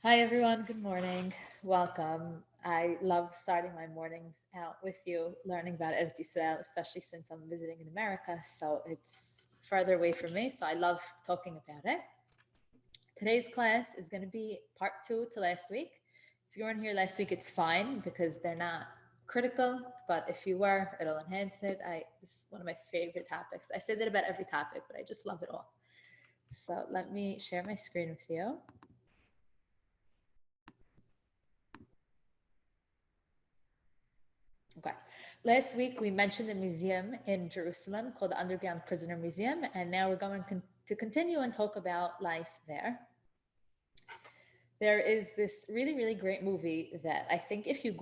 Hi, everyone. Good morning. Welcome. I love starting my mornings out with you, learning about Eretz Israel, especially since I'm visiting in America. So it's further away from me. So I love talking about it. Today's class is going to be part two to last week. If you weren't here last week, it's fine because they're not critical. But if you were, it'll enhance it. This is one of my favorite topics. I say that about every topic, but I just love it all. So let me share my screen with you. Okay. Last week we mentioned a museum in Jerusalem called the Underground Prisoner Museum, and now we're going to continue and talk about life there. There is this really great movie that I think if you're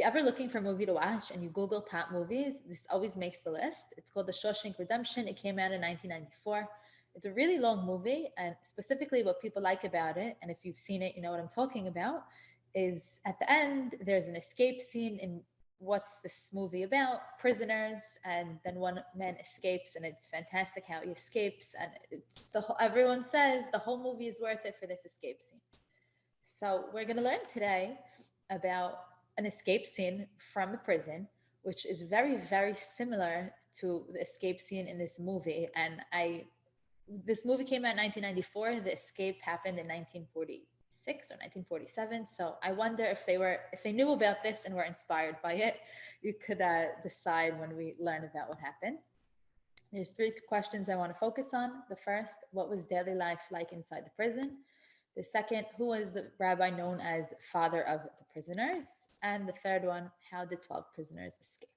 ever looking for a movie to watch and you Google top movies, this always makes the list. It's called The Shawshank Redemption. It came out in 1994. It's a really long movie, and specifically what people like about it, and if you've seen it, you know what I'm talking about, is at the end, there's an escape scene in what's this movie about? Prisoners, and then one man escapes, and it's fantastic how he escapes, and everyone says the whole movie is worth it for this escape scene. So we're going to learn today about an escape scene from a prison, which is very similar to the escape scene in this movie. And this movie came out in 1994. The escape happened in 1946 or 1947. So I wonder if they knew about this and were inspired by it. You could decide when we learn about what happened. There's three questions I want to focus on. The first, what was daily life like inside the prison? The second, who was the rabbi known as father of the prisoners? And the third one, how did 12 prisoners escape?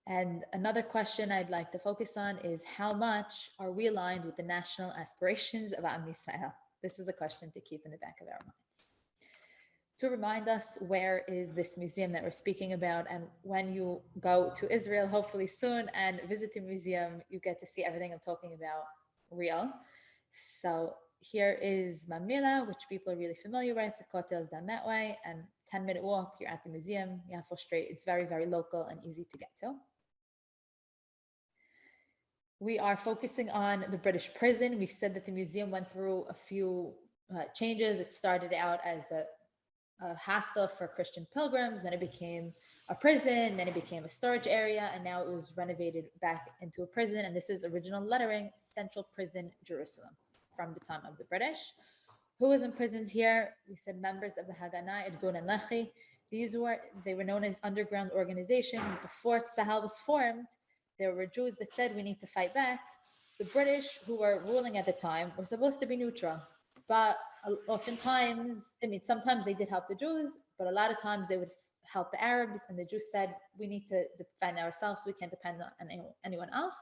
And another question I'd like to focus on is how much are we aligned with the national aspirations of Am Yisrael? This is a question to keep in the back of our minds. To remind us, where is this museum that we're speaking about? And when you go to Israel, hopefully soon, and visit the museum, you get to see everything I'm talking about real. So here is Mamila, which people are really familiar with. The hotel is done that way, and 10-minute walk, you're at the museum, Yafo Street. It's very local and easy to get to. We are focusing on the British prison. We said that the museum went through a few changes. It started out as a hostel for Christian pilgrims, then it became a prison, then it became a storage area, and now it was renovated back into a prison. And this is original lettering, Central Prison, Jerusalem, from the time of the British. Who was imprisoned here? We said members of the Haganah, Irgun and Lechi. They were known as underground organizations. Before Tzahal was formed, there were Jews that said we need to fight back. The British, who were ruling at the time, were supposed to be neutral. But oftentimes, sometimes they did help the Jews, but a lot of times they would help the Arabs, and the Jews said, we need to defend ourselves, we can't depend on anyone else.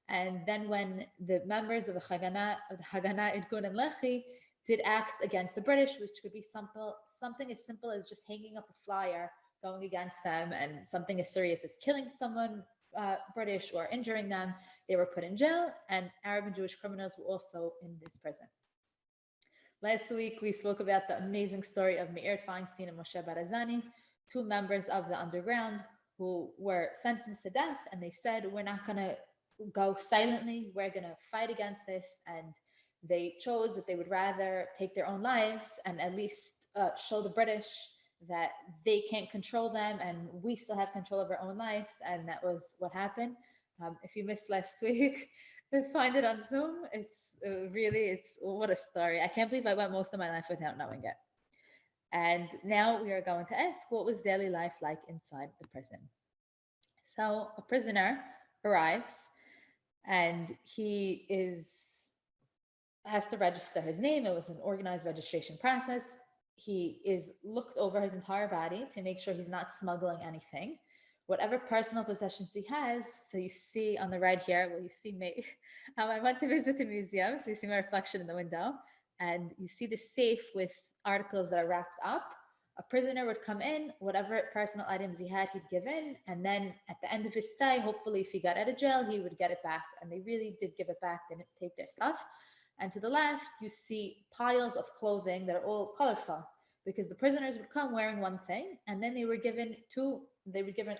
And then when the members of the Haganah, Irgun and Lechi, did acts against the British, which could be something as simple as just hanging up a flyer going against them, and something as serious as killing someone British or injuring them, they were put in jail, and Arab and Jewish criminals were also in this prison. Last week, we spoke about the amazing story of Meir Feinstein and Moshe Barazani, two members of the underground who were sentenced to death, and they said, we're not going to go silently, we're going to fight against this. And they chose that they would rather take their own lives and at least show the British that they can't control them and we still have control of our own lives. And that was what happened. If you missed last week, find it on Zoom. It's what a story. I can't believe I went most of my life without knowing it. And now we are going to ask, what was daily life like inside the prison? So a prisoner arrives, and he has to register his name. It was an organized registration process. He is looked over his entire body to make sure he's not smuggling anything. Whatever personal possessions he has, so you see on the right here, you see me. I went to visit the museum, so you see my reflection in the window, and you see the safe with articles that are wrapped up. A prisoner would come in, whatever personal items he had, he'd give in, and then at the end of his stay, hopefully if he got out of jail, he would get it back. And they really did give it back, they didn't take their stuff. And to the left, you see piles of clothing that are all colorful, because the prisoners would come wearing one thing, and then they were given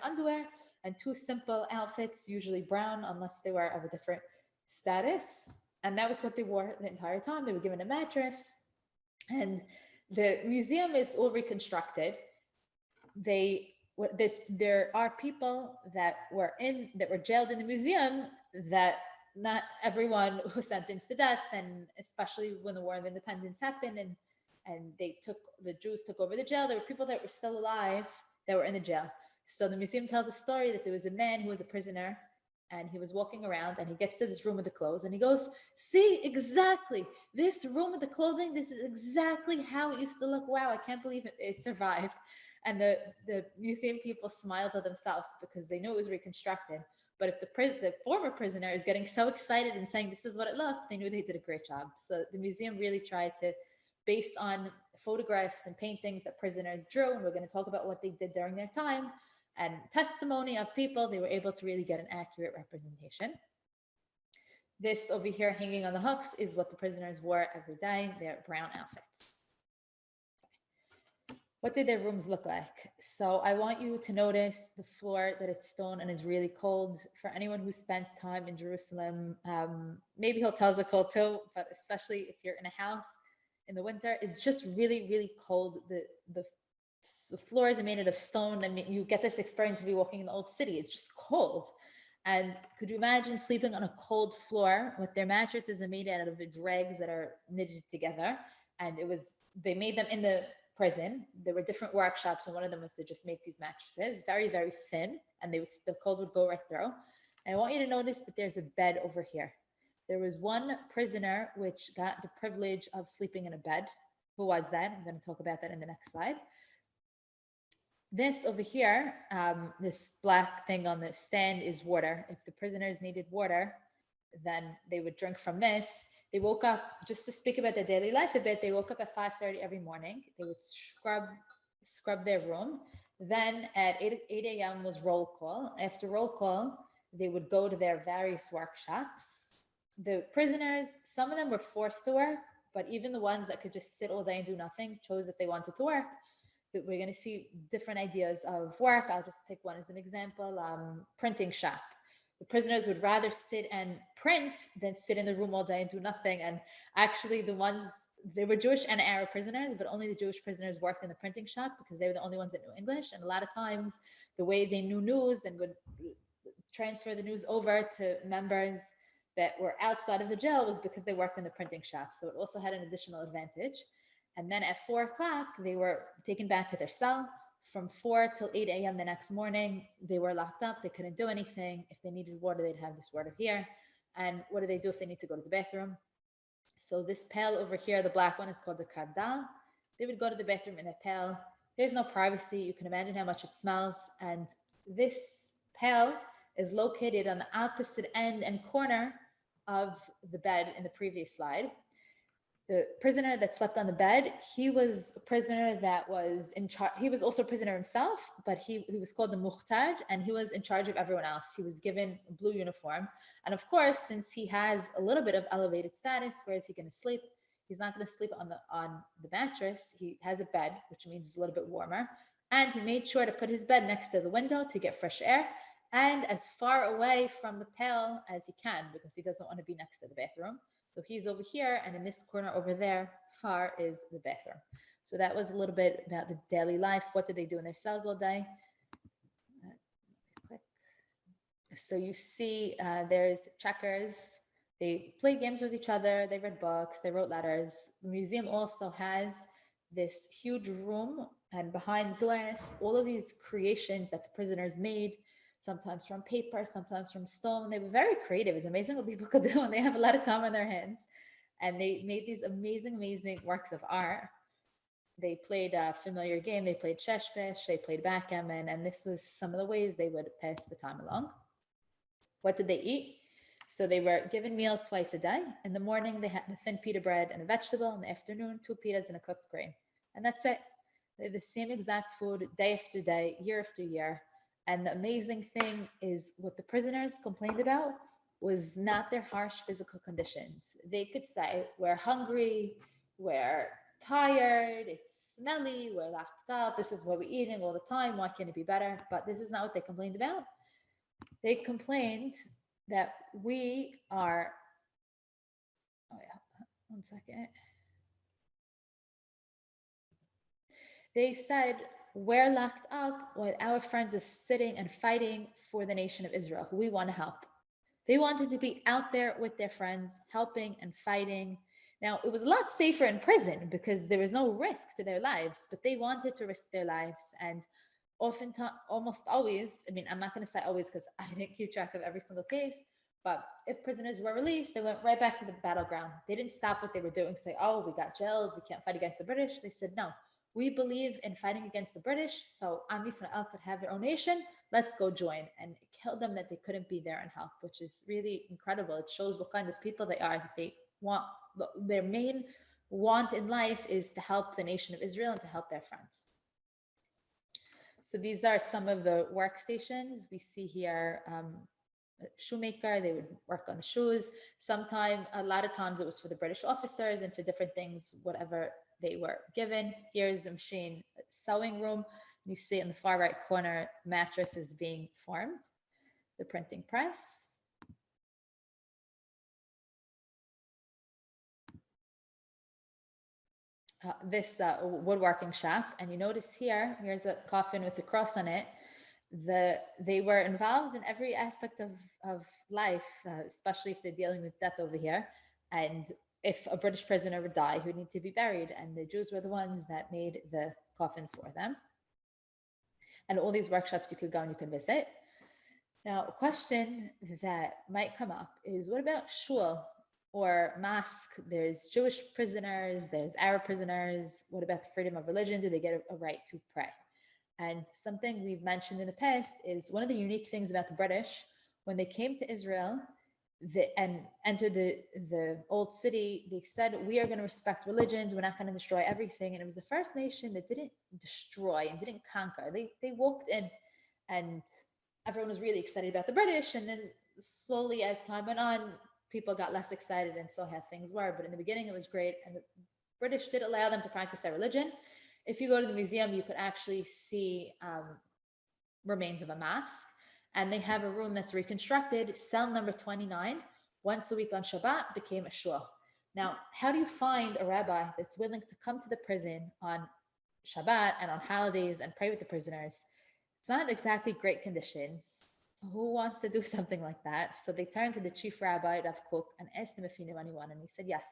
underwear and two simple outfits, usually brown, unless they were of a different status. And that was what they wore the entire time. They were given a mattress, And the museum is all reconstructed. There are people that were jailed in the museum, that not everyone was sentenced to death, and especially when the War of Independence happened, and the Jews took over the jail, there were people that were still alive that were in the jail. So the museum tells a story that there was a man who was a prisoner, and he was walking around, and he gets to this room with the clothes, and he goes, see, exactly this room with the clothing, this is exactly how it used to look. Wow, I can't believe it survived. And the museum people smiled to themselves because they knew it was reconstructed. But if the former prisoner is getting so excited and saying this is what it looked, they knew they did a great job. So the museum really tried to, based on photographs and paintings that prisoners drew, and we're going to talk about what they did during their time, and testimony of people, they were able to really get an accurate representation. This over here hanging on the hooks is what the prisoners wore every day, their brown outfits. What did their rooms look like? So I want you to notice the floor, that it's stone and it's really cold. For anyone who spends time in Jerusalem, maybe hotels are cold too, but especially if you're in a house in the winter, it's just really, really cold. The floors are made out of stone. I mean, you get this experience of you walking in the old city. It's just cold. And could you imagine sleeping on a cold floor with their mattresses are made out of dregs that are knitted together? And they made them in the prison. There were different workshops, and one of them was to just make these mattresses very, very thin, and the cold would go right through. And I want you to notice that there's a bed over here. There was one prisoner which got the privilege of sleeping in a bed. Who was that? I'm going to talk about that in the next slide. This over here, this black thing on the stand is water. If the prisoners needed water, then they would drink from this. They woke up, just to speak about their daily life a bit, they woke up at 5:30 every morning. They would scrub their room. Then at 8 a.m. was roll call. After roll call, they would go to their various workshops. The prisoners, some of them were forced to work, but even the ones that could just sit all day and do nothing chose that they wanted to work. We're going to see different ideas of work. I'll just pick one as an example. Printing shop. The prisoners would rather sit and print than sit in the room all day and do nothing. And actually, they were Jewish and Arab prisoners, but only the Jewish prisoners worked in the printing shop because they were the only ones that knew English. And a lot of times, the way they knew news and would transfer the news over to members that were outside of the jail was because they worked in the printing shop. So it also had an additional advantage. And then at 4 o'clock, they were taken back to their cell. From 4 till 8 a.m. the next morning, they were locked up. They couldn't do anything. If they needed water, they'd have this water here. And what do they do if they need to go to the bathroom? So this pail over here, the black one, is called the kardal. They would go to the bathroom in a pail. There's no privacy. You can imagine how much it smells. And this pail is located on the opposite end and corner of the bed in the previous slide. The prisoner that slept on the bed, he was a prisoner that was in charge. He was also a prisoner himself, but he was called the Mukhtar, and he was in charge of everyone else. He was given a blue uniform. And of course, since he has a little bit of elevated status, where is he going to sleep? He's not going to sleep on the mattress. He has a bed, which means it's a little bit warmer. And he made sure to put his bed next to the window to get fresh air and as far away from the pail as he can, because he doesn't want to be next to the bathroom. So he's over here, and in this corner over there, far is the bathroom. So that was a little bit about the daily life. What did they do in their cells all day? So you see there's checkers. They played games with each other. They read books. They wrote letters. The museum also has this huge room, and behind glass, all of these creations that the prisoners made, sometimes from paper, sometimes from stone. They were very creative. It's amazing what people could do when they have a lot of time on their hands. And they made these amazing, amazing works of art. They played a familiar game. They played sheshbesh, they played backgammon, and this was some of the ways they would pass the time along. What did they eat? So they were given meals twice a day. In the morning, they had a thin pita bread and a vegetable. In the afternoon, 2 pitas and a cooked grain. And that's it. They have the same exact food day after day, year after year. And the amazing thing is what the prisoners complained about was not their harsh physical conditions. They could say, we're hungry, we're tired, it's smelly, we're locked up, this is what we're eating all the time, why can't it be better? But this is not what they complained about. They complained that we are, oh yeah, one second. They said, we're locked up while our friends are sitting and fighting for the nation of Israel, who we want to help. They wanted to be out there with their friends, helping and fighting. Now, it was a lot safer in prison because there was no risk to their lives, but they wanted to risk their lives. And often, almost always, I mean, I'm not going to say always because I didn't keep track of every single case, but if prisoners were released, they went right back to the battleground. They didn't stop what they were doing, say, oh, we got jailed, we can't fight against the British. They said, no, we believe in fighting against the British, so Am Yisrael could have their own nation. Let's go join. And it killed them that they couldn't be there and help, which is really incredible. It shows what kind of people they are, that they want, their main want in life is to help the nation of Israel and to help their friends. So these are some of the workstations. We see here shoemaker, they would work on the shoes. A lot of times it was for the British officers and for different things, whatever they were given. Here's the machine sewing room. You see in the far right corner, mattress is being formed. The printing press. This woodworking shop, and you notice here's a coffin with a cross on it. They were involved in every aspect of life, especially if they're dealing with death over here. And if a British prisoner would die, he would need to be buried. And the Jews were the ones that made the coffins for them. And all these workshops you could go and you could visit. Now, a question that might come up is, what about shul or mosque? There's Jewish prisoners, there's Arab prisoners. What about the freedom of religion? Do they get a right to pray? And something we've mentioned in the past is one of the unique things about the British, when they came to Israel and entered the old city, they said, we are going to respect religions. We're not going to destroy everything. And it was the first nation that didn't destroy and didn't conquer. They walked in, and everyone was really excited about the British. And then slowly, as time went on, people got less excited and saw how things were. But in the beginning, it was great. And the British did allow them to practice their religion. If you go to the museum, you could actually see remains of a mosque. And they have a room that's reconstructed. Cell number 29, once a week on Shabbat, became a shul. Now, how do you find a rabbi that's willing to come to the prison on Shabbat and on holidays and pray with the prisoners? It's not exactly great conditions. Who wants to do something like that? So they turned to the chief rabbi, Rav Kook, and asked him if he knew anyone. And he said, yes,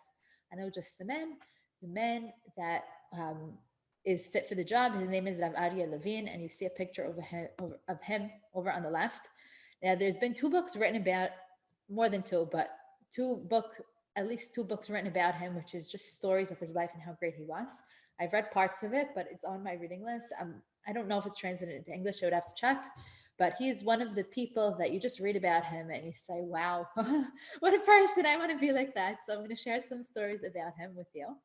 I know just the man that is fit for the job. His name is Rav Aryeh Levine, and you see a picture of him over on the left. Now, there's been 2 books written about, more than 2, but at least 2 books written about him, which is just stories of his life and how great he was. I've read parts of it, but it's on my reading list. I don't know if it's translated into English. I would have to check. But he's one of the people that you just read about him and you say, wow, what a person. I want to be like that. So I'm going to share some stories about him with you.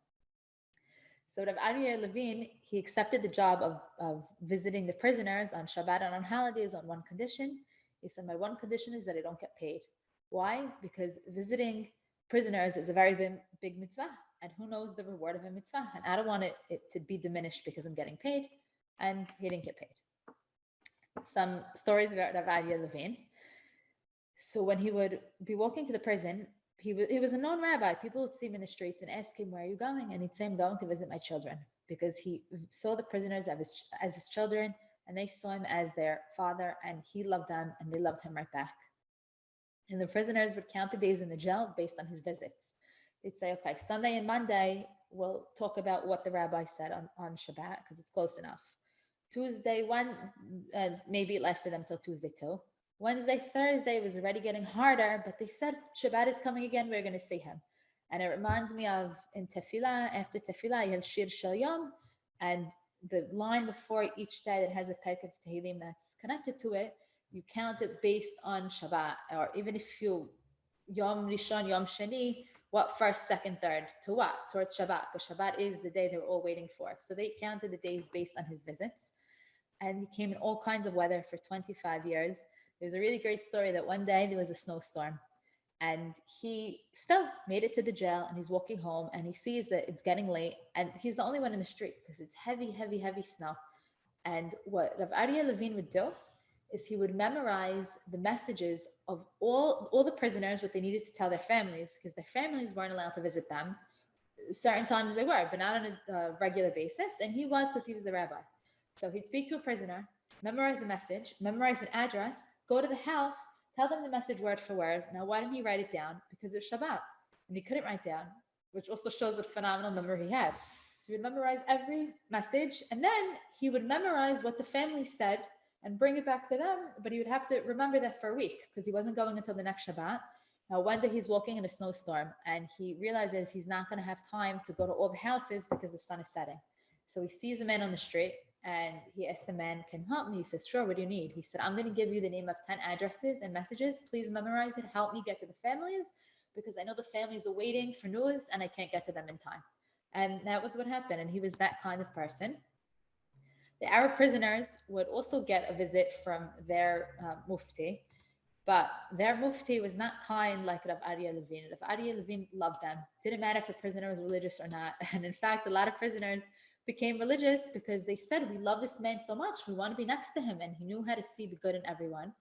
So Rav Aryeh Levine, he accepted the job of visiting the prisoners on Shabbat and on holidays on one condition. He said, my one condition is that I don't get paid. Why? Because visiting prisoners is a very big mitzvah, and who knows the reward of a mitzvah? And I don't want it to be diminished because I'm getting paid, and he didn't get paid. Some stories about Rav Aryeh Levine. So when he would be walking to the prison, he was a known rabbi. People would see him in the streets and ask him, where are you going? And he'd say, I'm going to visit my children, because he saw the prisoners as his children, and they saw him as their father, and he loved them and they loved him right back. And the prisoners would count the days in the jail based on his visits. They'd say, okay, Sunday and Monday, we'll talk about what the rabbi said on Shabbat, because it's close enough. Tuesday, maybe it lasted until Tuesday too. Wednesday, Thursday was already getting harder, but they said, Shabbat is coming again, we're going to see him. And it reminds me of in Tefillah, after Tefillah, you have Shir Shel Yom, and the line before each day that has a perk of Tehillim that's connected to it, you count it based on Shabbat, or even if you Yom Rishon, Yom Sheni, what first, second, third, to what? Towards Shabbat, because Shabbat is the day they were all waiting for. So they counted the days based on his visits. And he came in all kinds of weather for 25 years. There's a really great story that one day there was a snowstorm, and he still made it to the jail, and he's walking home, and he sees that it's getting late, and he's the only one in the street because it's heavy, heavy, heavy snow. And what Rav Aryeh Levine would do is he would memorize the messages of all the prisoners, what they needed to tell their families, because their families weren't allowed to visit them. certain times they were, but not on a regular basis. And he was, because he was the rabbi. So he'd speak to a prisoner, memorize the message, memorize an address, go to the house, tell them the message word for word. Now, why didn't he write it down? Because it's Shabbat and he couldn't write down, which also shows the phenomenal memory he had. So he would memorize every message, and then he would memorize what the family said and bring it back to them. But he would have to remember that for a week because he wasn't going until the next Shabbat. Now, one day he's walking in a snowstorm and he realizes he's not going to have time to go to all the houses because the sun is setting. So he sees a man on the street and he asks the man, "Can you help me?" He says, "Sure, what do you need?" He said, "I'm going to give you the name of 10 addresses and messages. Please memorize it. Help me get to the families because I know the families are waiting for news and I can't get to them in time." And that was what happened. And he was that kind of person. The Arab prisoners would also get a visit from their mufti. But their mufti was not kind like Rav Aryeh Levine. Rav Aryeh Levine loved them. Didn't matter if a prisoner was religious or not. And in fact, a lot of prisoners became religious because they said, "We love this man so much. We want to be next to him." And he knew how to see the good in everyone.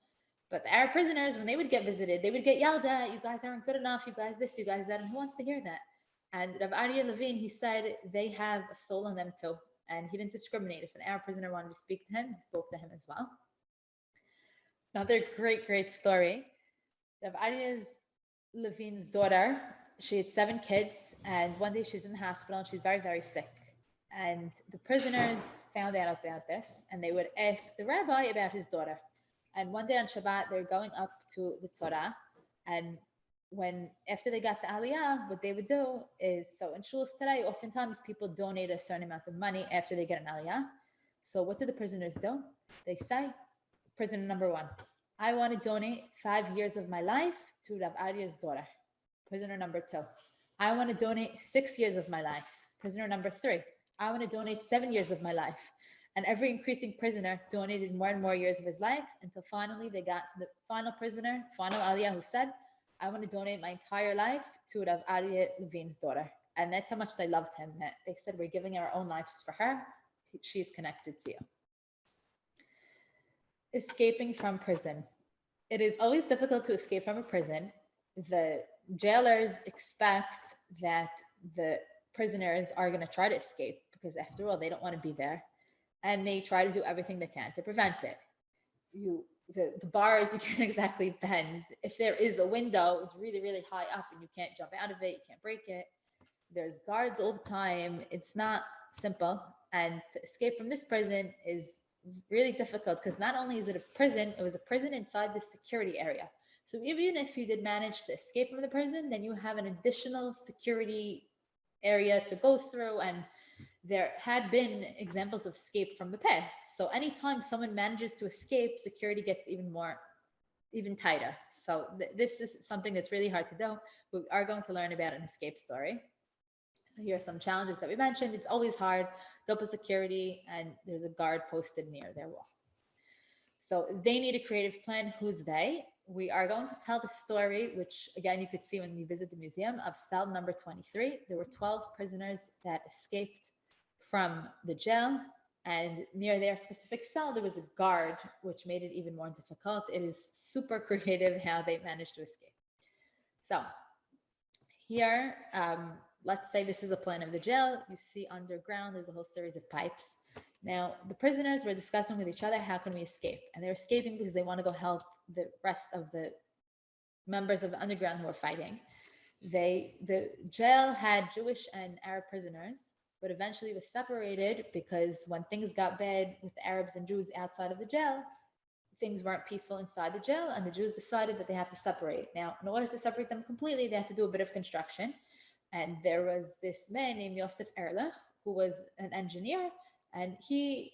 But the Arab prisoners, when they would get visited, they would get yelled at. "You guys aren't good enough. You guys this, you guys that." And who wants to hear that? And Rav Aryeh Levine, he said, they have a soul in them too. And he didn't discriminate. If an Arab prisoner wanted to speak to him, he spoke to him as well. Another great story. Rav Aryeh Levine's daughter, she had 7 kids, and one day she's in the hospital and she's very sick. And the prisoners found out about this, and they would ask the rabbi about his daughter. And one day on Shabbat, they're going up to the Torah, and after they got the Aliyah, what they would do is, so in shuls today, oftentimes people donate a certain amount of money after they get an Aliyah. So what do the prisoners do? They say, prisoner number 1, "I want to donate 5 years of my life to Rav Aryeh's daughter." Prisoner number 2, "I want to donate 6 years of my life." Prisoner number 3, "I want to donate 7 years of my life." And every increasing prisoner donated more and more years of his life until finally they got to the final prisoner, final Aliyah, who said, "I want to donate my entire life to Rav Aryeh Levine's daughter." And that's how much they loved him, that they said, "We're giving our own lives for her. She's connected to you." Escaping from prison. It is always difficult to escape from a prison. The jailers expect that the prisoners are going to try to escape because, after all, they don't want to be there. And they try to do everything they can to prevent it. The bars, you can't exactly bend. If there is a window, it's really high up and you can't jump out of it, you can't break it. There's guards all the time. It's not simple. And to escape from this prison is really difficult because not only is it a prison, it was a prison inside the security area. So even if you did manage to escape from the prison, then you have an additional security area to go through, and there had been examples of escape from the past. So anytime someone manages to escape, security gets even tighter. So this is something that's really hard to do. We are going to learn about an escape story. So here are some challenges that we mentioned. It's always hard, double security, and there's a guard posted near their wall. So they need a creative plan. Who's they? We are going to tell the story, which again, you could see when you visit the museum, of cell number 23. There were 12 prisoners that escaped from the jail, and near their specific cell, there was a guard, which made it even more difficult. It is super creative how they managed to escape. So here, let's say this is a plan of the jail. You see underground, there's a whole series of pipes. Now, the prisoners were discussing with each other, how can we escape? And they're escaping because they want to go help the rest of the members of the underground who are fighting. The jail had Jewish and Arab prisoners, but eventually was separated because when things got bad with the Arabs and Jews outside of the jail, things weren't peaceful inside the jail, and the Jews decided that they have to separate. Now, in order to separate them completely, they had to do a bit of construction. And there was this man named Yosef Erlich, who was an engineer, and he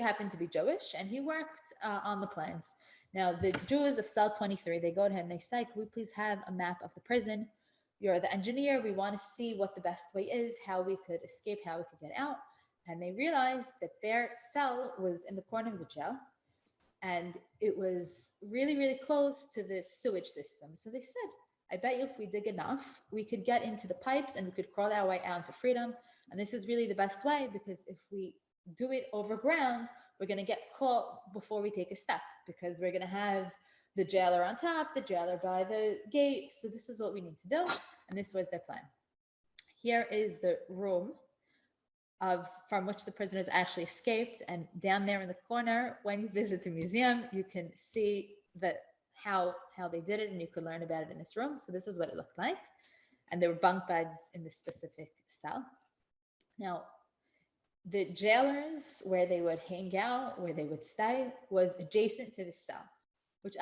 happened to be Jewish, and he worked on the plans. Now, the Jews of cell 23, they go to him and they say, "Can we please have a map of the prison? You're the engineer. We want to see what the best way is, how we could escape, how we could get out." And they realized that their cell was in the corner of the jail, and it was really close to the sewage system. So they said, "I bet you if we dig enough, we could get into the pipes and we could crawl our way out into freedom. And this is really the best way, because if we do it over ground, we're going to get caught before we take a step, because we're going to have the jailer on top, the jailer by the gate. So this is what we need to do." And this was their plan. Here is the room from which the prisoners actually escaped. And down there in the corner, when you visit the museum, you can see that how they did it, and you could learn about it in this room. So this is what it looked like. And there were bunk beds in this specific cell. Now, the jailers, where they would hang out, where they would stay, was adjacent to the cell, which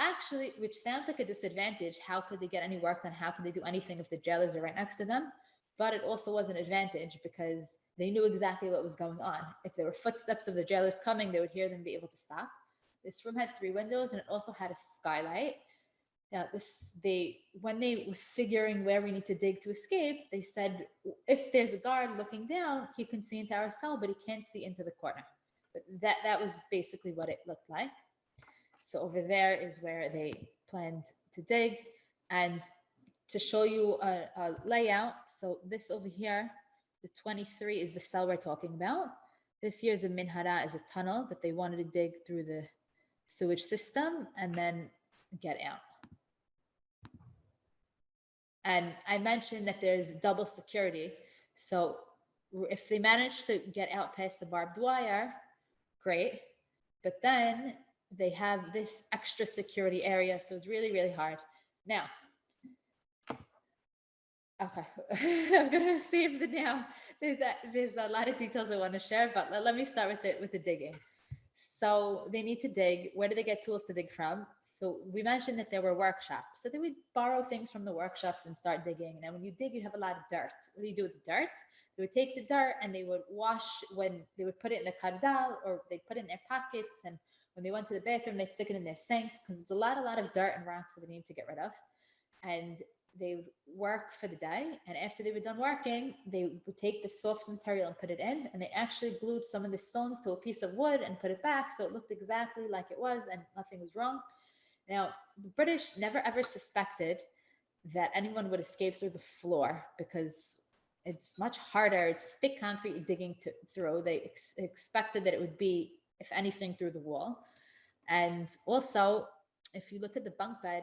sounds like a disadvantage. How could they get any work done? How could they do anything if the jailers are right next to them? But it also was an advantage because they knew exactly what was going on. If there were footsteps of the jailers coming, they would hear them, be able to stop. This room had 3 windows, and it also had a skylight. Now, when they were figuring where we need to dig to escape, they said, if there's a guard looking down, he can see into our cell, but he can't see into the corner. But that was basically what it looked like. So over there is where they planned to dig. And to show you a layout, so this over here, the 23 is the cell we're talking about. This here is a minhara, is a tunnel that they wanted to dig through the sewage system and then get out. And I mentioned that there's double security. So if they manage to get out past the barbed wire, great. But then they have this extra security area. So it's really, really hard. Now, okay, I'm gonna save the now. There's a lot of details I want to share, but let me start with the digging. So they need to dig. Where do they get tools to dig from? So we mentioned that there were workshops. So they would borrow things from the workshops and start digging. Now, when you dig, you have a lot of dirt. What do you do with the dirt? They would take the dirt and they would wash. When they would put it in the kardal, or they put it in their pockets. And when they went to the bathroom, they stick it in their sink, because it's a lot of dirt and rocks that they need to get rid of. And they would work for the day, and after they were done working, they would take the soft material and put it in, and they actually glued some of the stones to a piece of wood and put it back so it looked exactly like it was and nothing was wrong. Now, the British never ever suspected that anyone would escape through the floor, because it's much harder. It's thick concrete digging through. They expected that it would be, if anything, through the wall. And also, if you look at the bunk bed,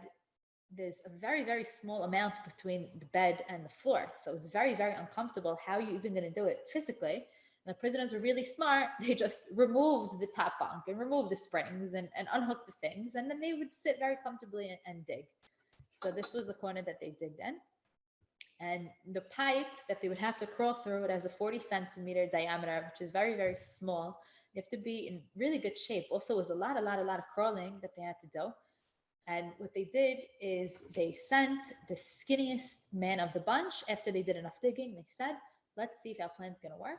there's a very, very small amount between the bed and the floor. So it's very, very uncomfortable. How are you even going to do it physically? And the prisoners were really smart. They just removed the top bunk and removed the springs and unhooked the things. And then they would sit very comfortably and dig. So this was the corner that they digged in. And the pipe that they would have to crawl through, it has a 40 centimeter diameter, which is very, very small. You have to be in really good shape. Also, it was a lot of crawling that they had to do. And what they did is they sent the skinniest man of the bunch. After they did enough digging, they said, let's see if our plan's going to work.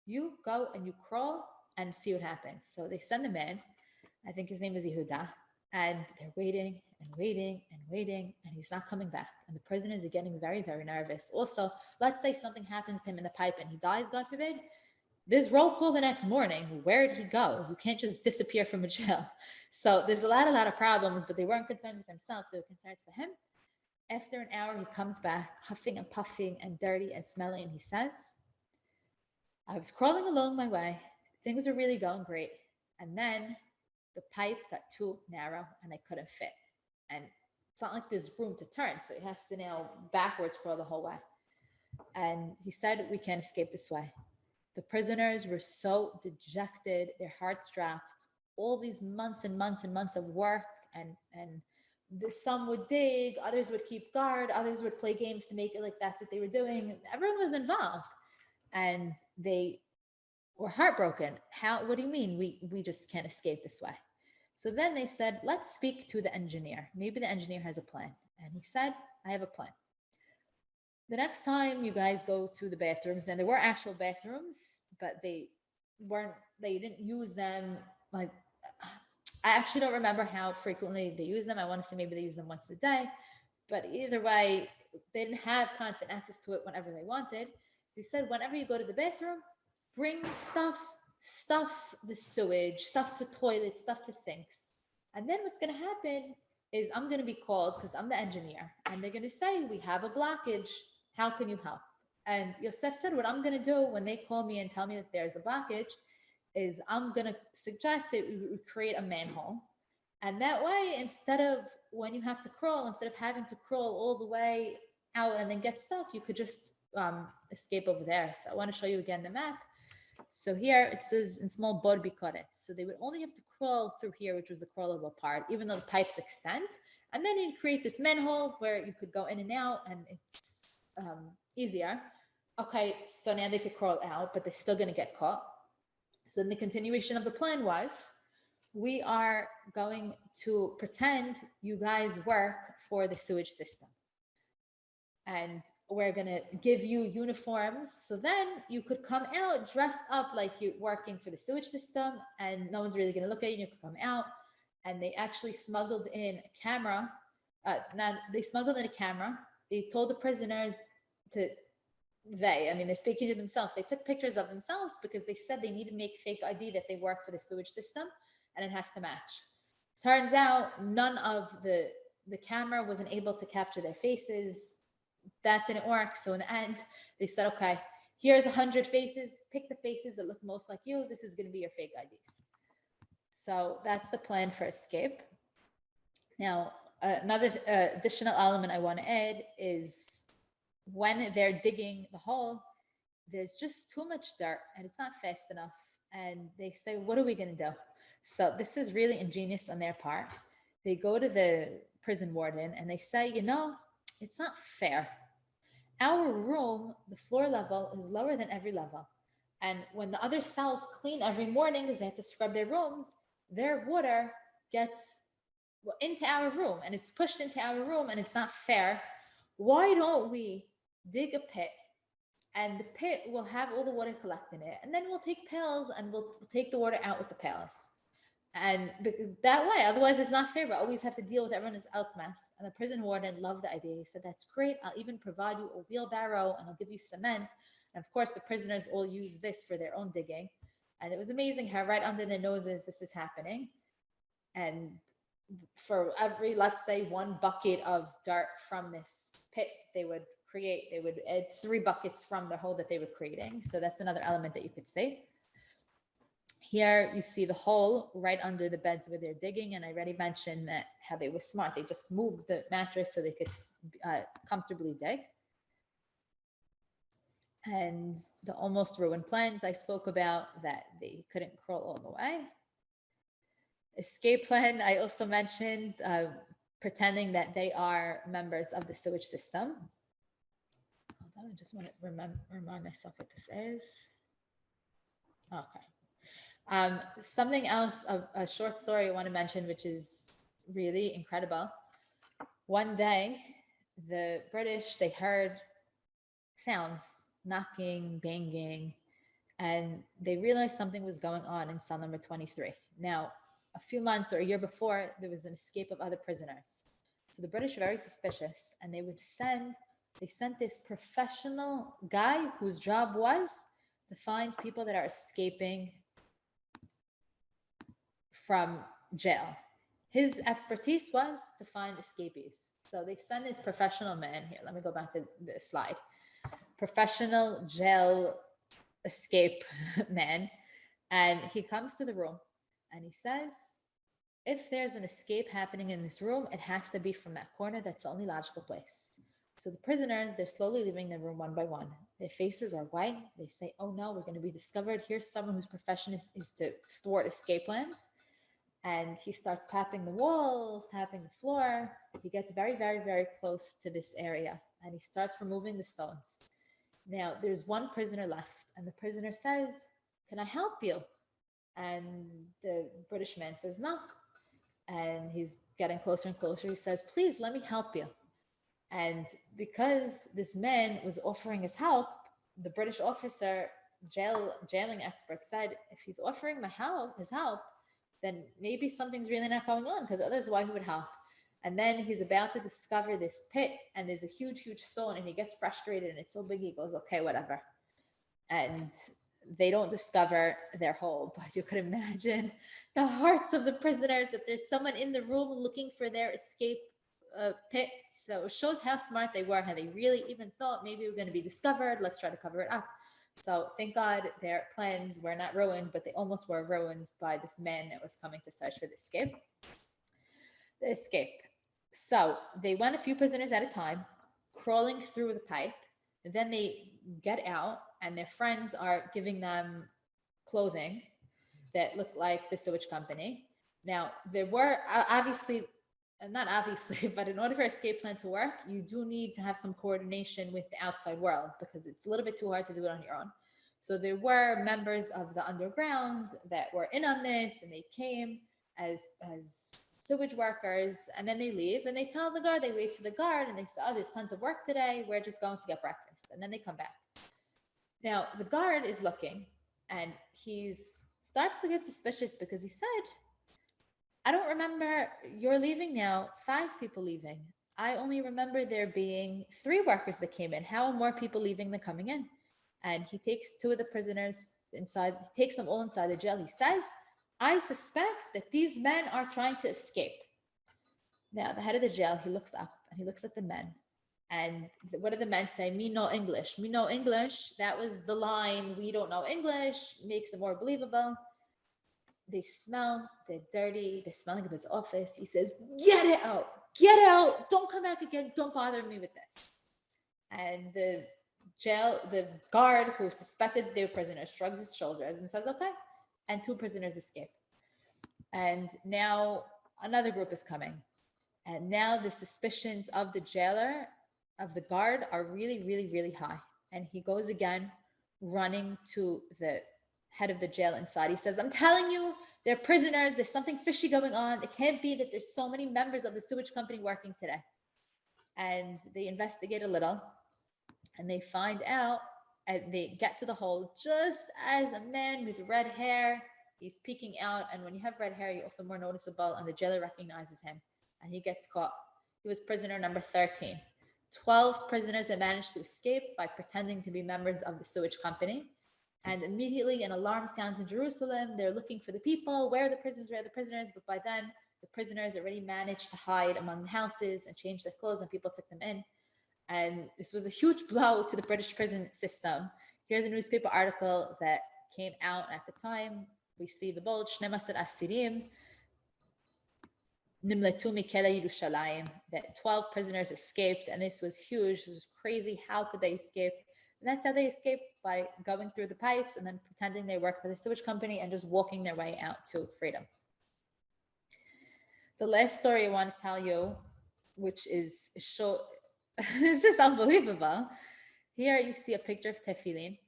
You go and you crawl and see what happens. So they send the man. I think his name is Yehuda. And they're waiting and waiting and waiting, and he's not coming back. And the prisoners are getting very, very nervous. Also, let's say something happens to him in the pipe and he dies, God forbid. There's roll call the next morning. Where did he go? You can't just disappear from a jail. So there's a lot of problems, but they weren't concerned with themselves. They were concerned for him. After an hour, he comes back, huffing and puffing and dirty and smelly, and he says, I was crawling along my way. Things were really going great. And then the pipe got too narrow and I couldn't fit. And it's not like there's room to turn, so he has to now backwards crawl the whole way. And he said, we can't escape this way. The prisoners were so dejected, their hearts dropped. All these months and months and months of work, and some would dig, others would keep guard, others would play games to make it like that's what they were doing. Everyone was involved, and they were heartbroken. What do you mean we just can't escape this way? So then they said, let's speak to the engineer. Maybe the engineer has a plan. And he said, I have a plan. The next time you guys go to the bathrooms, and there were actual bathrooms, but they didn't use them. Like, I actually don't remember how frequently they use them. I want to say maybe they use them once a day, but either way, they didn't have constant access to it whenever they wanted. They said, whenever you go to the bathroom, bring stuff the sewage, stuff the toilets, stuff the sinks. And then what's going to happen is I'm going to be called, because I'm the engineer, and they're going to say, we have a blockage. How can you help? And Yosef said, what I'm going to do when they call me and tell me that there's a blockage is I'm going to suggest that we create a manhole. And that way, instead of having to crawl all the way out and then get stuck, you could just escape over there. So I want to show you again the map. So here it says in small bod bikoret. So they would only have to crawl through here, which was the crawlable part, even though the pipes extend. And then you'd create this manhole where you could go in and out, and it's easier. Okay, so now they could crawl out, but they're still going to get caught. So then the continuation of the plan was, we are going to pretend you guys work for the sewage system. And we're going to give you uniforms. So then you could come out dressed up like you're working for the sewage system, and no one's really going to look at you. And you could come out. And they actually smuggled in a camera. They smuggled in a camera. They told the prisoners to, they're speaking to themselves. They took pictures of themselves because they said they need to make fake ID that they work for the sewage system, and it has to match. Turns out none of the camera wasn't able to capture their faces. That didn't work. So in the end, they said, okay, here's 100 faces. Pick the faces that look most like you. This is going to be your fake IDs. So that's the plan for escape. Now, another additional element I want to add is when they're digging the hole, there's just too much dirt and it's not fast enough. And they say, what are we going to do? So this is really ingenious on their part. They go to the prison warden and they say, it's not fair. Our room, the floor level is lower than every level. And when the other cells clean every morning because they have to scrub their rooms, their water gets into our room and it's pushed into our room and it's not fair. Why don't we dig a pit, and the pit will have all the water collect in it, and then we'll take pails and we'll take the water out with the pails. And because that way, otherwise it's not fair. We always have to deal with everyone else's mess. And the prison warden loved the idea. He said, that's great. I'll even provide you a wheelbarrow and I'll give you cement. And of course, the prisoners all use this for their own digging. And it was amazing how right under their noses this is happening. And for every, let's say, 1 bucket of dirt from this pit they would add 3 buckets from the hole that they were creating. So that's another element that you could see. Here you see the hole right under the beds where they're digging. And I already mentioned that how they were smart. They just moved the mattress so they could comfortably dig. And the almost ruined plans I spoke about, that they couldn't crawl all the way. Escape plan, I also mentioned pretending that they are members of the sewage system. Hold on, I just want to remind myself what this is. Okay. Something else, a short story I want to mention, which is really incredible. One day, the British, they heard sounds, knocking, banging, and they realized something was going on in cell number 23. Now, a few months or a year before, there was an escape of other prisoners. So the British were very suspicious, and they sent this professional guy whose job was to find people that are escaping from jail. His expertise was to find escapees. So they sent this professional man here. Let me go back to the slide. Professional jail escape man. And he comes to the room and he says, if there's an escape happening in this room, it has to be from that corner. That's the only logical place. So the prisoners, they're slowly leaving the room one by one. Their faces are white. They say, oh no, we're going to be discovered. Here's someone whose profession is to thwart escape plans. And he starts tapping the walls, tapping the floor. He gets very, very, very close to this area and he starts removing the stones. Now, there's one prisoner left and the prisoner says, can I help you? And the British man says, no. And he's getting closer and closer. He says, please, let me help you. And because this man was offering his help, the British officer, jailing expert said, if he's offering his help, then maybe something's really not going on, because otherwise why he would help. And then he's about to discover this pit and there's a huge, huge stone and he gets frustrated and it's so big he goes, okay, whatever. And they don't discover their hole, but you could imagine the hearts of the prisoners that there's someone in the room looking for their escape pit. So it shows how smart they were, how they really even thought maybe we're going to be discovered. Let's try to cover it up. So thank God their plans were not ruined, but they almost were ruined by this man that was coming to search for the escape. The escape. So they went a few prisoners at a time, crawling through the pipe. Then they get out, and their friends are giving them clothing that looked like the sewage company. Now, there were obviously, not obviously, but in order for escape plan to work, you do need to have some coordination with the outside world because it's a little bit too hard to do it on your own. So there were members of the underground that were in on this, and they came as sewage workers, and then they leave and they tell the guard, they wave to the guard, and they say, "Oh, there's tons of work today. We're just going to get breakfast," and then they come back. Now the guard is looking, and he's starts to get suspicious because he said, "I don't remember you're leaving now. 5 people leaving. I only remember there being 3 workers that came in. How are more people leaving than coming in?" And he takes 2 of the prisoners inside, he takes them all inside the jail. He says, "I suspect that these men are trying to escape." Now, the head of the jail, he looks up and he looks at the men. And what do the men say? "Me no English. Me no English." That was the line. "We don't know English." Makes it more believable. They smell, they're dirty, they're smelling of his office. He says, "Get it out. Get out. Don't come back again. Don't bother me with this." And the guard who suspected they were prisoners shrugs his shoulders and says, "Okay." And 2 prisoners escape. And now another group is coming. And now the suspicions of the jailer, of the guard, are really, really, really high. And he goes again, running to the head of the jail inside. He says, "I'm telling you, they're prisoners. There's something fishy going on. It can't be that there's so many members of the sewage company working today." And they investigate a little, and they find out, and they get to the hole just as a man with red hair, he's peeking out. And when you have red hair, you're also more noticeable, and the jailer recognizes him, and he gets caught. He was prisoner number 13. 12 prisoners had managed to escape by pretending to be members of the sewage company. And immediately an alarm sounds in Jerusalem. They're looking for the people. Where are the prisoners? Where are the prisoners? But by then, the prisoners already managed to hide among the houses and change their clothes, and people took them in. And this was a huge blow to the British prison system. Here's a newspaper article that came out at the time. We see the bold, 12 asirim nimletu mikela Yerushalayim, that 12 prisoners escaped, and this was huge. This was crazy. How could they escape? And that's how they escaped, by going through the pipes and then pretending they work for the sewage company and just walking their way out to freedom. The last story I want to tell you, which is it's just unbelievable. Here you see a picture of tefillin.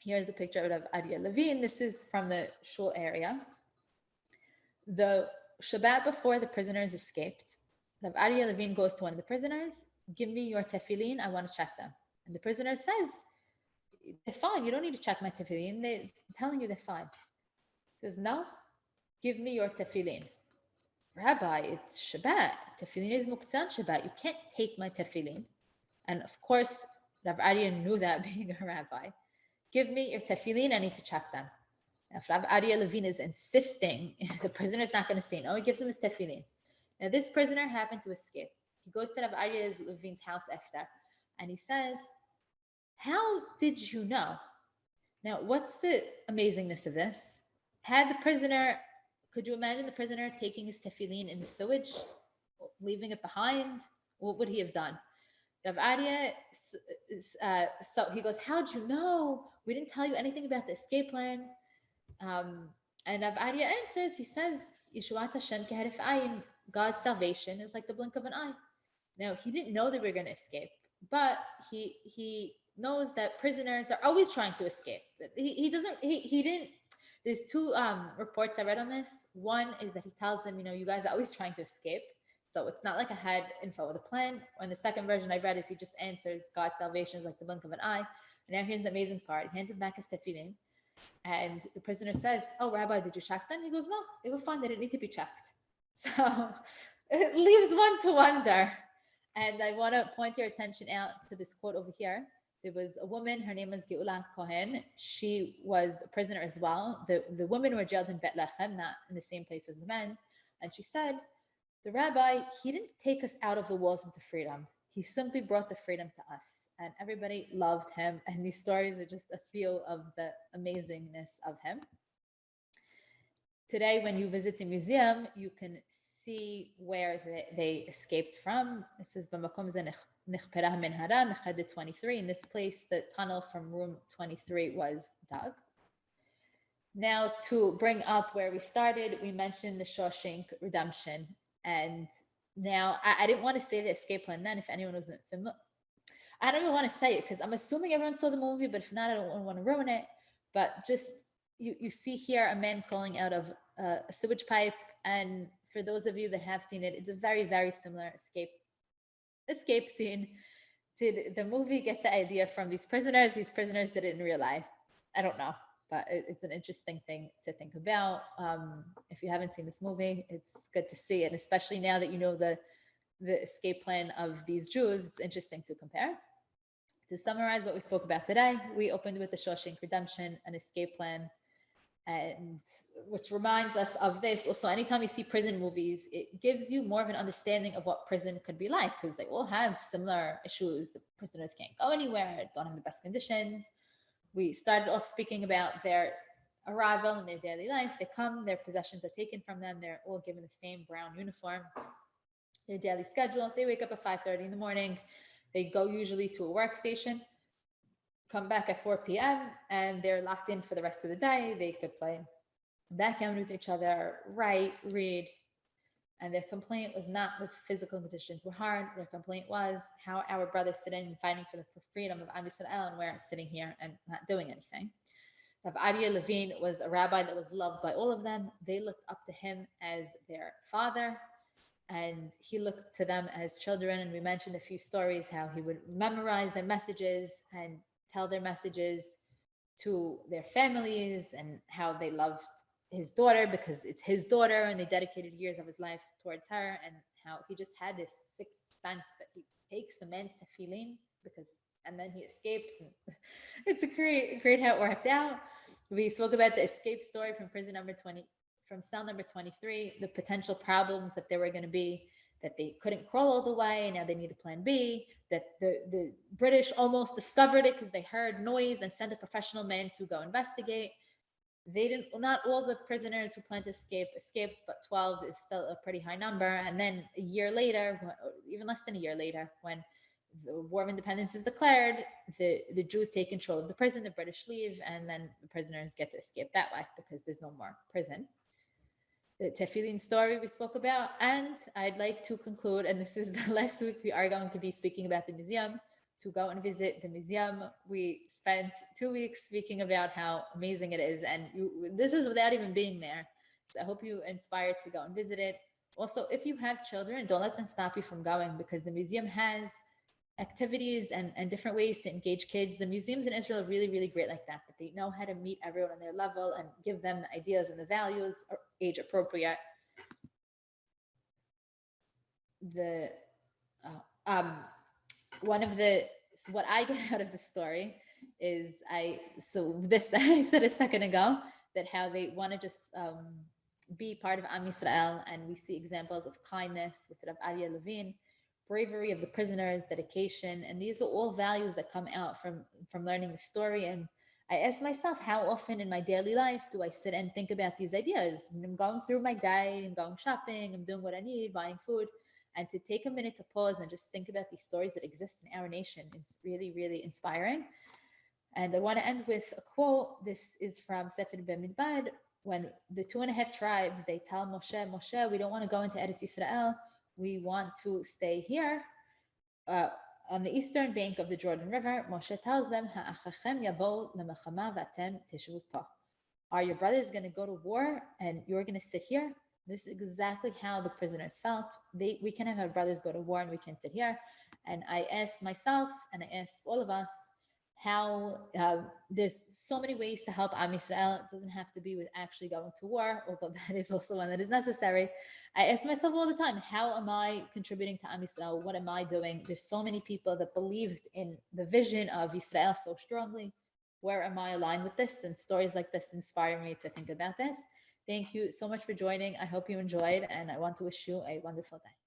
Here's a picture of Adele Levine. This is from the shul area. The Shabbat before the prisoners escaped, Rav Aryeh Levine goes to one of the prisoners. "Give me your tefillin. I want to check them." And the prisoner says, "They're fine. You don't need to check my tefillin. They're telling you they're fine." He says, "No, give me your tefillin." "Rabbi, it's Shabbat. Tefillin is muktzah on Shabbat. You can't take my tefillin." And of course, Rav Aryeh knew that, being a rabbi. "Give me your tefillin. I need to check them." Now, if Rav Aryeh Levine is insisting, the prisoner is not going to say no. He gives him his tefillin. Now, this prisoner happened to escape. He goes to Rav Aryeh Levine's house after, and he says, "How did you know?" Now, what's the amazingness of this? Could you imagine the prisoner taking his tefillin in the sewage, leaving it behind? What would he have done? Rav Aryeh, so he goes, "How'd you know? We didn't tell you anything about the escape plan." And Rav Aryeh answers, he says, "Yeshuat Hashem keharif ayin." God's salvation is like the blink of an eye. Now, he didn't know they were going to escape, but he knows that prisoners are always trying to escape. He didn't. There's 2 reports I read on this. One is that he tells them, "You guys are always trying to escape." So it's not like I had info with a plan. And the second version I read is he just answers, God's salvation is like the blink of an eye. And now here's the amazing part. He hands him back his tefillin. And the prisoner says, "Oh, Rabbi, did you check them?" He goes, "No, they were fine. They didn't need to be checked." So it leaves one to wonder. And I want to point your attention out to this quote over here. There was a woman, her name was Geula Cohen. She was a prisoner as well. The women were jailed in Bethlehem, not in the same place as the men. And she said, "The rabbi, he didn't take us out of the walls into freedom. He simply brought the freedom to us." And everybody loved him. And these stories are just a few of the amazingness of him. Today, when you visit the museum, you can see where they escaped from. This is Bamakom Nikhperah Minhara, Mechad 23. In this place, the tunnel from room 23 was dug. Now, to bring up where we started, we mentioned the Shawshank Redemption. And now, I didn't want to say the escape plan then, if anyone wasn't familiar. I don't even want to say it because I'm assuming everyone saw the movie, but if not, I don't want to ruin it. But just you see here a man crawling out of a sewage pipe, and for those of you that have seen it, it's a very, very similar escape scene. Did the movie get the idea from these prisoners? These prisoners did it in real life. I don't know, but it's an interesting thing to think about. If you haven't seen this movie, it's good to see it, especially now that you know the escape plan of these Jews. It's interesting to compare. To summarize what we spoke about today, we opened with the Shawshank Redemption, an escape plan, and which reminds us of this. Also, anytime you see prison movies, it gives you more of an understanding of what prison could be like, because they all have similar issues. The prisoners can't go anywhere, don't have the best conditions. We started off speaking about their arrival in their daily life. They come, their possessions are taken from them. They're all given the same brown uniform. Their daily schedule, they wake up at 5:30 in the morning. They go usually to a workstation, come back at 4 p.m., and they're locked in for the rest of the day. They could play backgammon with each other, write, read. And their complaint was not with physical conditions were hard. Their complaint was how our brothers sitting and fighting for the freedom of Am Yisrael, and we're sitting here and not doing anything. Rav Aryeh Levine was a rabbi that was loved by all of them. They looked up to him as their father, and he looked to them as children. And we mentioned a few stories how he would memorize their messages and tell their messages to their families, and how they loved his daughter because it's his daughter, and they dedicated years of his life towards her, and how he just had this sixth sense that he takes the men's tefillin and then he escapes. And it's a great how it worked out. We spoke about the escape story from from cell number 23, the potential problems that there were going to be, that they couldn't crawl all the way, and now they need a plan B, that the British almost discovered it because they heard noise and sent a professional man to go investigate. Not all the prisoners who planned to escaped, but 12 is still a pretty high number. And then a year later, even less than a year later, when the War of Independence is declared, the Jews take control of the prison, the British leave, and then the prisoners get to escape that way because there's no more prison. The tefillin story we spoke about. And I'd like to conclude, and this is the last week we are going to be speaking about the museum, to go and visit the museum. We spent 2 weeks speaking about how amazing it is, and this is without even being there. So I hope you're inspired to go and visit it. Also, if you have children, don't let them stop you from going, because the museum has activities and different ways to engage kids. The museums in Israel are really, really great like that they know how to meet everyone on their level and give them the ideas and the values are age appropriate. What I get out of the story is I said a second ago, that how they want to just be part of Am Yisrael, and we see examples of kindness with Rav Aryeh Levine, bravery of the prisoners, dedication, and these are all values that come out from learning the story. And I ask myself, how often in my daily life do I sit and think about these ideas? And I'm going through my day, I'm going shopping, I'm doing what I need, buying food, and to take a minute to pause and just think about these stories that exist in our nation is really, really inspiring. And I want to end with a quote. This is from Sefer Bamidbar, when the 2.5 tribes, they tell Moshe, we don't want to go into Eretz Yisrael. We want to stay here on the eastern bank of the Jordan River. Moshe tells them, are your brothers going to go to war and you're going to sit here? This is exactly how the prisoners felt. We can have our brothers go to war and we can sit here. And I ask myself, and I ask all of us, how there's so many ways to help Am Yisrael. It doesn't have to be with actually going to war, although that is also one that is necessary. I ask myself all the time, how am I contributing to Am Yisrael? What am I doing? There's so many people that believed in the vision of Yisrael so strongly. Where am I aligned with this? And stories like this inspire me to think about this. Thank you so much for joining. I hope you enjoyed, and I want to wish you a wonderful day.